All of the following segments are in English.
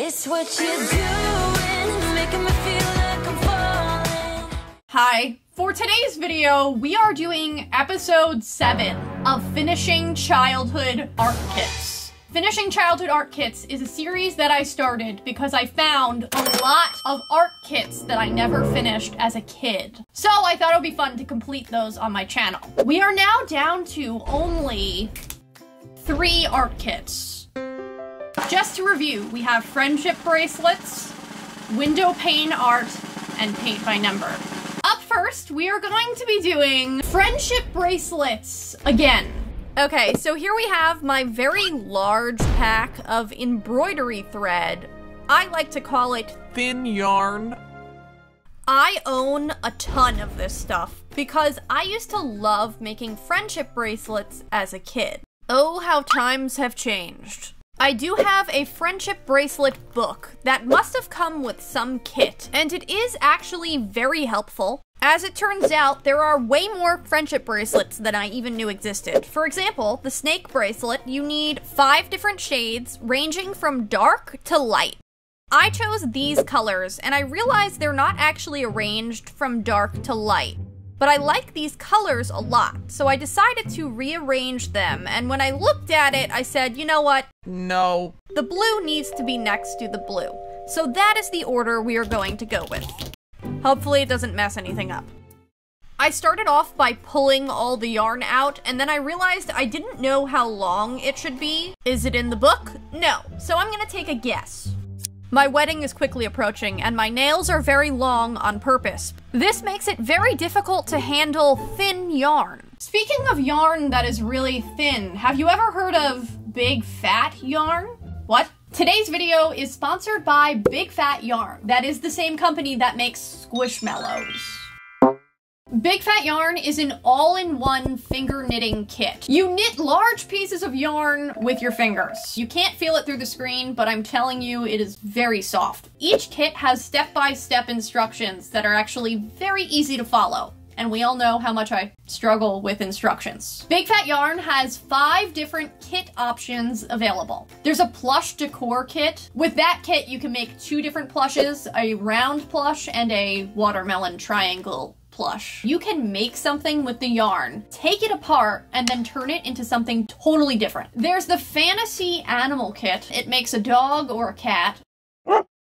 It's what you're doing, making me feel like I'm falling. Hi. For today's video, we are doing episode 7 of Finishing Childhood Art Kits. Finishing Childhood Art Kits is a series that I started because I found a lot of art kits that I never finished as a kid. So I thought it would be fun to complete those on my channel. We are now down to only 3 art kits. Just to review, we have friendship bracelets, window pane art, and paint by number. Up first, we are going to be doing friendship bracelets again. Okay, so here we have my very large pack of embroidery thread. I like to call it thin yarn. I own a ton of this stuff because I used to love making friendship bracelets as a kid. Oh, how times have changed. I do have a friendship bracelet book that must have come with some kit, and it is actually very helpful. As it turns out, there are way more friendship bracelets than I even knew existed. For example, the snake bracelet, you need 5 different shades ranging from dark to light. I chose these colors, and I realized they're not actually arranged from dark to light. But I like these colors a lot, so I decided to rearrange them, and when I looked at it, I said, you know what? No. The blue needs to be next to the blue. So that is the order we are going to go with. Hopefully it doesn't mess anything up. I started off by pulling all the yarn out, and then I realized I didn't know how long it should be. Is it in the book? No. So I'm gonna take a guess. My wedding is quickly approaching, and my nails are very long on purpose. This makes it very difficult to handle thin yarn. Speaking of yarn that is really thin, have you ever heard of Big Fat Yarn? What? Today's video is sponsored by Big Fat Yarn. That is the same company that makes Squishmallows. Big Fat Yarn is an all-in-one finger knitting kit. You knit large pieces of yarn with your fingers. You can't feel it through the screen, but I'm telling you, it is very soft. Each kit has step-by-step instructions that are actually very easy to follow. And we all know how much I struggle with instructions. Big Fat Yarn has 5 different kit options available. There's a plush decor kit. With that kit, you can make 2 different plushes, a round plush and a watermelon triangle plush. You can make something with the yarn, take it apart, and then turn it into something totally different. There's the fantasy animal kit. It makes a dog or a cat.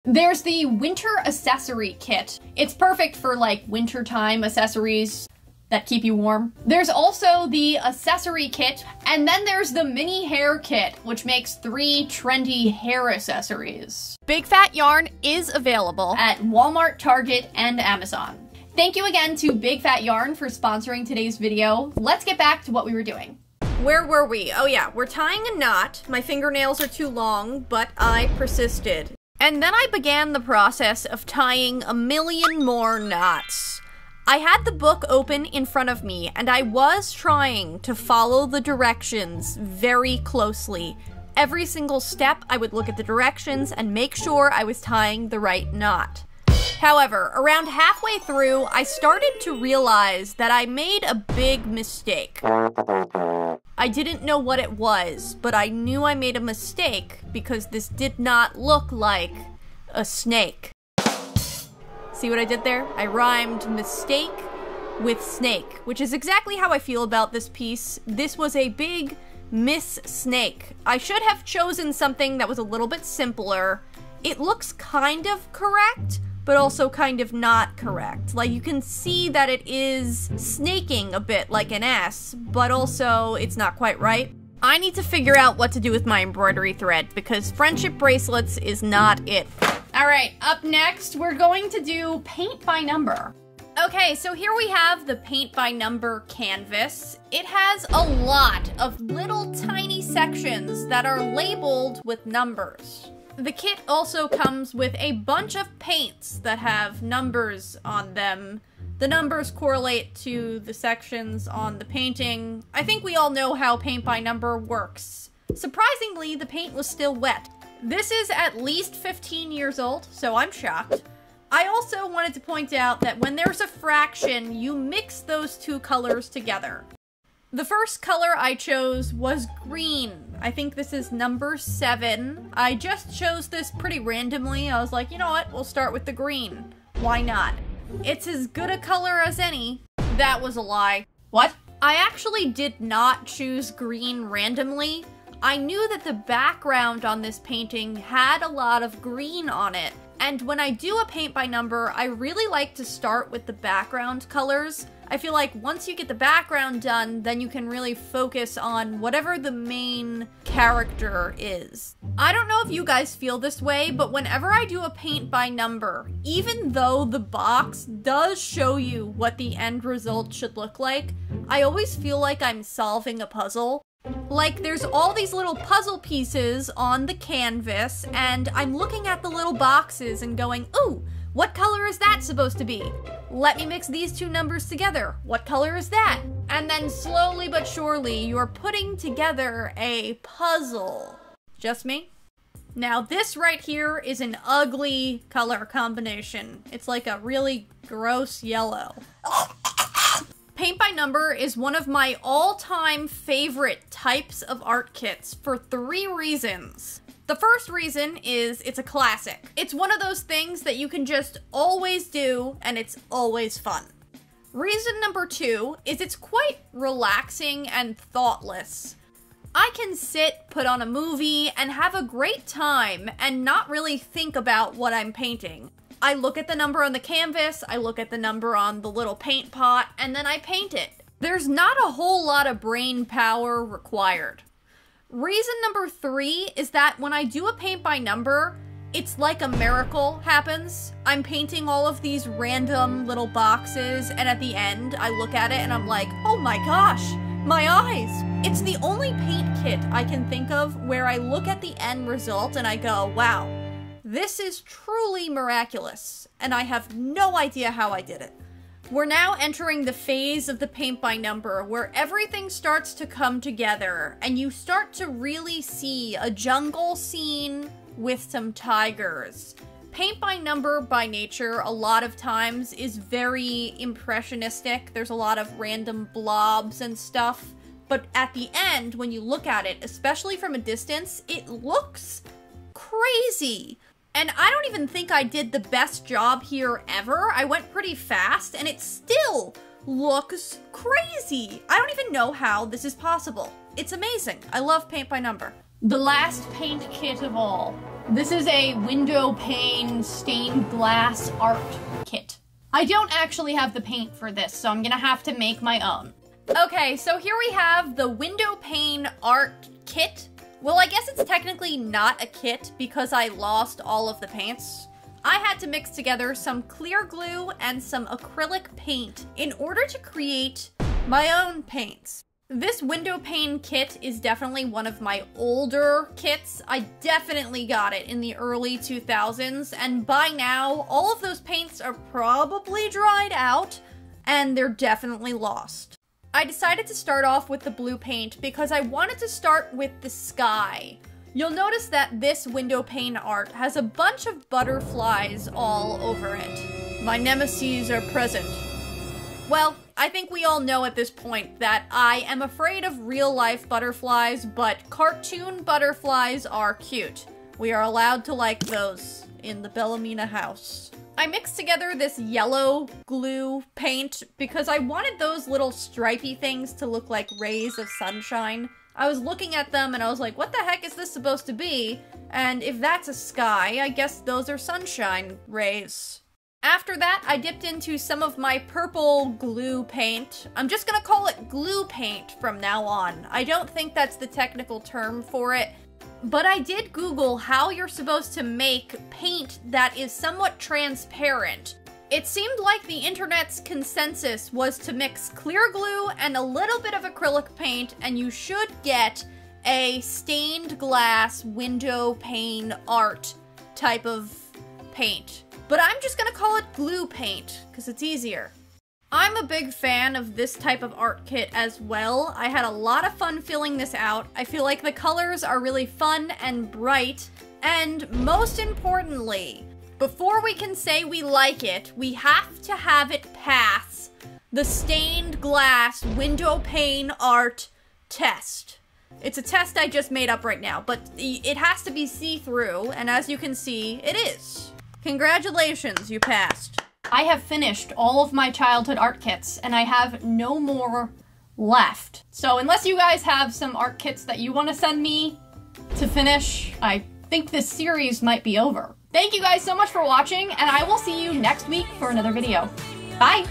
There's the winter accessory kit. It's perfect for like wintertime accessories that keep you warm. There's also the accessory kit, and then there's the mini hair kit, which makes 3 trendy hair accessories. Big Fat Yarn is available at Walmart, Target, and Amazon. Thank you again to Big Fat Yarn for sponsoring today's video. Let's get back to what we were doing. Where were we? Oh yeah, we're tying a knot. My fingernails are too long, but I persisted. And then I began the process of tying a million more knots. I had the book open in front of me, and I was trying to follow the directions very closely. Every single step, I would look at the directions and make sure I was tying the right knot. However, around halfway through, I started to realize that I made a big mistake. I didn't know what it was, but I knew I made a mistake because this did not look like a snake. See what I did there? I rhymed mistake with snake, which is exactly how I feel about this piece. This was a big miss snake. I should have chosen something that was a little bit simpler. It looks kind of correct, but also kind of not correct. Like, you can see that it is snaking a bit like an S, but also it's not quite right. I need to figure out what to do with my embroidery thread, because friendship bracelets is not it. Alright, up next, we're going to do paint by number. Okay, so here we have the paint by number canvas. It has a lot of little tiny sections that are labeled with numbers. The kit also comes with a bunch of paints that have numbers on them. The numbers correlate to the sections on the painting. I think we all know how paint by number works. Surprisingly, the paint was still wet. This is at least 15 years old, so I'm shocked. I also wanted to point out that when there's a fraction, you mix those 2 colors together. The first color I chose was green. I think this is number 7. I just chose this pretty randomly. I was like, you know what? We'll start with the green. Why not? It's as good a color as any. That was a lie. What? I actually did not choose green randomly. I knew that the background on this painting had a lot of green on it. And when I do a paint by number, I really like to start with the background colors. I feel like once you get the background done, then you can really focus on whatever the main character is. I don't know if you guys feel this way, but whenever I do a paint by number, even though the box does show you what the end result should look like, I always feel like I'm solving a puzzle. Like, there's all these little puzzle pieces on the canvas, and I'm looking at the little boxes and going, ooh, what color is that supposed to be? Let me mix these two numbers together. What color is that? And then slowly but surely, you're putting together a puzzle. Just me? Now, this right here is an ugly color combination. It's like a really gross yellow. Paint by number is one of my all-time favorite types of art kits for 3 reasons. The first reason is it's a classic. It's one of those things that you can just always do, and it's always fun. Reason number 2 is it's quite relaxing and thoughtless. I can sit, put on a movie, and have a great time and not really think about what I'm painting. I look at the number on the canvas, I look at the number on the little paint pot, and then I paint it. There's not a whole lot of brain power required. Reason number 3 is that when I do a paint by number, it's like a miracle happens. I'm painting all of these random little boxes, and at the end, I look at it and I'm like, oh my gosh, my eyes! It's the only paint kit I can think of where I look at the end result and I go, wow, this is truly miraculous, and I have no idea how I did it. We're now entering the phase of the paint by number where everything starts to come together and you start to really see a jungle scene with some tigers. Paint by number by nature a lot of times is very impressionistic. There's a lot of random blobs and stuff, but at the end when you look at it, especially from a distance, it looks crazy. And I don't even think I did the best job here ever. I went pretty fast, and it still looks crazy. I don't even know how this is possible. It's amazing. I love paint by number. The last paint kit of all. This is a window pane stained glass art kit. I don't actually have the paint for this, so I'm gonna have to make my own. Okay, so here we have the window pane art kit. Well, I guess it's technically not a kit because I lost all of the paints. I had to mix together some clear glue and some acrylic paint in order to create my own paints. This window pane kit is definitely one of my older kits. I definitely got it in the early 2000s, and by now, all of those paints are probably dried out, and they're definitely lost. I decided to start off with the blue paint because I wanted to start with the sky. You'll notice that this window pane art has a bunch of butterflies all over it. My nemeses are present. Well, I think we all know at this point that I am afraid of real-life butterflies, but cartoon butterflies are cute. We are allowed to like those in the Bellamena house. I mixed together this yellow glue paint because I wanted those little stripy things to look like rays of sunshine. I was looking at them and I was like, what the heck is this supposed to be? And if that's a sky, I guess those are sunshine rays. After that, I dipped into some of my purple glue paint. I'm just gonna call it glue paint from now on. I don't think that's the technical term for it. But I did Google how you're supposed to make paint that is somewhat transparent. It seemed like the internet's consensus was to mix clear glue and a little bit of acrylic paint, and you should get a stained glass window pane art type of paint. But I'm just gonna call it glue paint, because it's easier. I'm a big fan of this type of art kit as well. I had a lot of fun filling this out. I feel like the colors are really fun and bright, and most importantly, before we can say we like it, we have to have it pass the stained glass window pane art test. It's a test I just made up right now, but it has to be see-through, and as you can see, it is. Congratulations, you passed. I have finished all of my childhood art kits, and I have no more left. So unless you guys have some art kits that you want to send me to finish, I think this series might be over. Thank you guys so much for watching, and I will see you next week for another video. Bye!